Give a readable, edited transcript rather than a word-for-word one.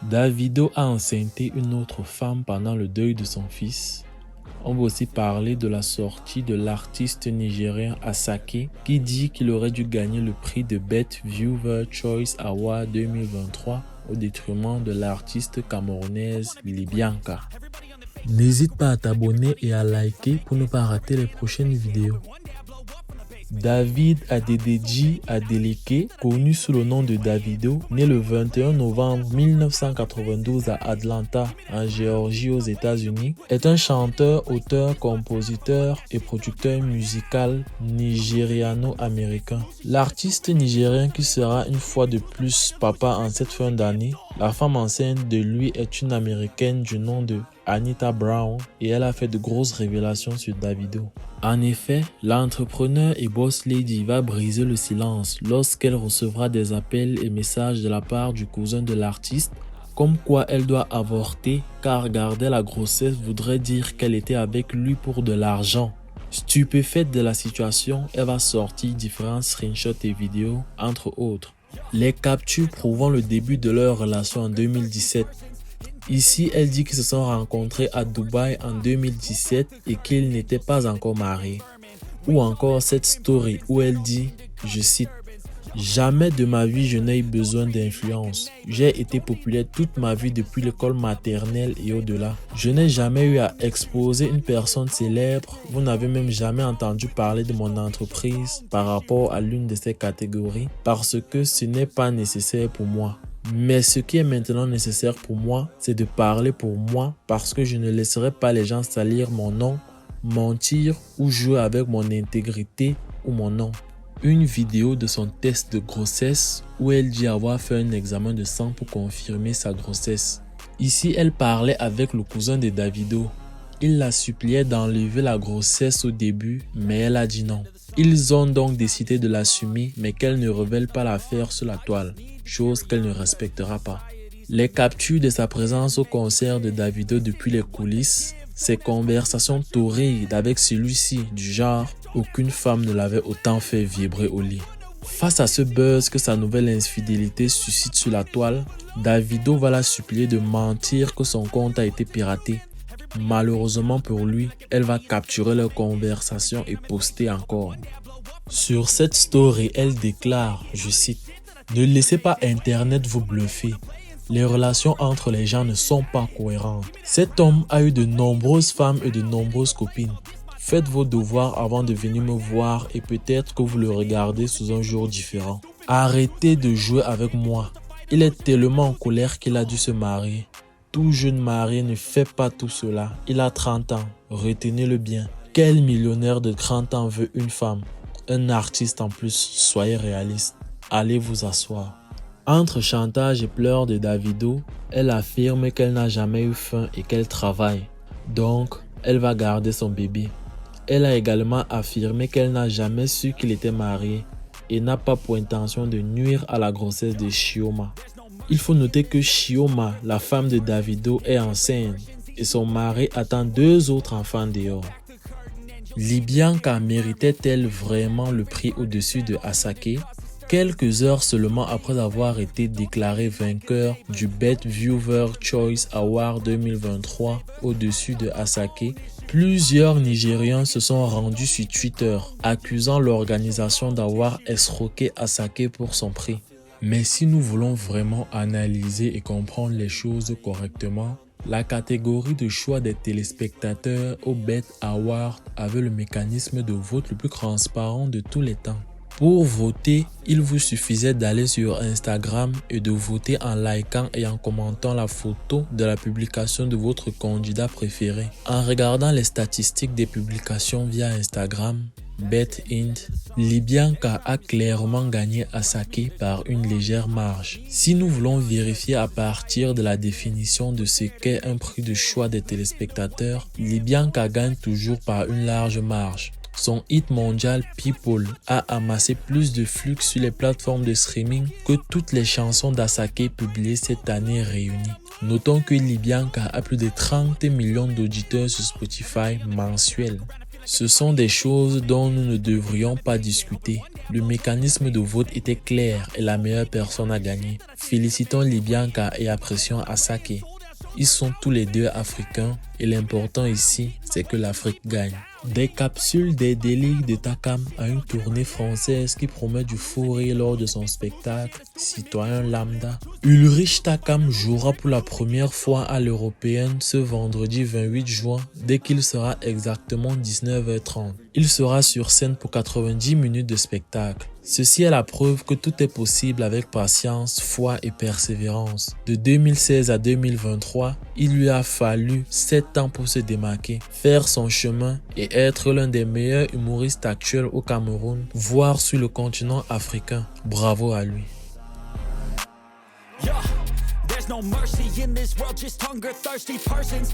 Davido a enceinté une autre femme pendant le deuil de son fils. On va aussi parler de la sortie de l'artiste nigérien Asake qui dit qu'il aurait dû gagner le prix de Best Viewer Choice Award 2023 au détriment de l'artiste camerounaise Libianka. N'hésite pas à t'abonner et à liker pour ne pas rater les prochaines vidéos. David Adedeji Adeleke, connu sous le nom de Davido, né le 21 novembre 1992 à Atlanta, en Géorgie aux États-Unis, est un chanteur, auteur, compositeur et producteur musical nigériano-américain. L'artiste nigérien qui sera une fois de plus papa en cette fin d'année, la femme enceinte de lui est une américaine du nom de Anita Brown et elle a fait de grosses révélations sur Davido. En effet, l'entrepreneur et boss lady va briser le silence lorsqu'elle recevra des appels et messages de la part du cousin de l'artiste comme quoi elle doit avorter car garder la grossesse voudrait dire qu'elle était avec lui pour de l'argent. Stupéfaite de la situation, elle va sortir différents screenshots et vidéos entre autres. Les captures prouvant le début de leur relation en 2017. Ici, elle dit qu'ils se sont rencontrés à Dubaï en 2017 et qu'ils n'étaient pas encore mariés. Ou encore cette story où elle dit, je cite, « Jamais de ma vie je n'ai eu besoin d'influence. J'ai été populaire toute ma vie depuis l'école maternelle et au-delà. Je n'ai jamais eu à exposer une personne célèbre. Vous n'avez même jamais entendu parler de mon entreprise par rapport à l'une de ces catégories parce que ce n'est pas nécessaire pour moi. Mais ce qui est maintenant nécessaire pour moi, c'est de parler pour moi parce que je ne laisserai pas les gens salir mon nom, mentir ou jouer avec mon intégrité ou mon nom. » Une vidéo de son test de grossesse où elle dit avoir fait un examen de sang pour confirmer sa grossesse. Ici, elle parlait avec le cousin de Davido. Il la suppliait d'enlever la grossesse au début, mais elle a dit non. Ils ont donc décidé de l'assumer, mais qu'elle ne révèle pas l'affaire sur la toile, chose qu'elle ne respectera pas. Les captures de sa présence au concert de Davido depuis les coulisses, ses conversations torrides avec celui-ci du genre « Aucune femme ne l'avait autant fait vibrer au lit ». Face à ce buzz que sa nouvelle infidélité suscite sur la toile, Davido va la supplier de mentir que son compte a été piraté. Malheureusement pour lui, elle va capturer leur conversation et poster encore. Sur cette story, elle déclare, je cite, « Ne laissez pas Internet vous bluffer. Les relations entre les gens ne sont pas cohérentes. Cet homme a eu de nombreuses femmes et de nombreuses copines. Faites vos devoirs avant de venir me voir et peut-être que vous le regardez sous un jour différent. Arrêtez de jouer avec moi. Il est tellement en colère qu'il a dû se marier. Tout jeune marié ne fait pas tout cela. Il a 30 ans. Retenez-le bien. Quel millionnaire de 30 ans veut une femme? Un artiste en plus. Soyez réaliste. Allez vous asseoir. » Entre chantage et pleurs de Davido, elle affirme qu'elle n'a jamais eu faim et qu'elle travaille. Donc, elle va garder son bébé. Elle a également affirmé qu'elle n'a jamais su qu'il était marié et n'a pas pour intention de nuire à la grossesse de Chioma. Il faut noter que Chioma, la femme de Davido, est enceinte et son mari attend 2 autres enfants dehors. Libianka méritait-elle vraiment le prix au-dessus de Asake? Quelques heures seulement après avoir été déclaré vainqueur du Best Viewer Choice Award 2023 au-dessus de Asake, plusieurs Nigériens se sont rendus sur Twitter accusant l'organisation d'avoir escroqué Asake pour son prix. Mais si nous voulons vraiment analyser et comprendre les choses correctement, la catégorie de choix des téléspectateurs au BET Award avait le mécanisme de vote le plus transparent de tous les temps. Pour voter, il vous suffisait d'aller sur Instagram et de voter en likant et en commentant la photo de la publication de votre candidat préféré. En regardant les statistiques des publications via Instagram, BetInt, Libianka a clairement gagné Asake par une légère marge. Si nous voulons vérifier à partir de la définition de ce qu'est un prix de choix des téléspectateurs, Libianka gagne toujours par une large marge. Son hit mondial People a amassé plus de flux sur les plateformes de streaming que toutes les chansons d'Asake publiées cette année réunies. Notons que Libianka a plus de 30 millions d'auditeurs sur Spotify mensuels. Ce sont des choses dont nous ne devrions pas discuter. Le mécanisme de vote était clair et la meilleure personne a gagné. Félicitons Libyanka et apprécions Asake. Ils sont tous les deux africains et l'important ici, c'est que l'Afrique gagne. Des capsules des délires de Takam à une tournée française qui promet du fou rire lors de son spectacle Citoyen Lambda. Ulrich Takam jouera pour la première fois à l'Européenne ce vendredi 28 juin dès qu'il sera exactement 19h30. Il sera sur scène pour 90 minutes de spectacle. Ceci est la preuve que tout est possible avec patience, foi et persévérance. De 2016 à 2023, il lui a fallu 7 ans pour se démarquer, faire son chemin et être l'un des meilleurs humoristes actuels au Cameroun, voire sur le continent africain. Bravo à lui. No mercy in this world, just hunger thirsty persons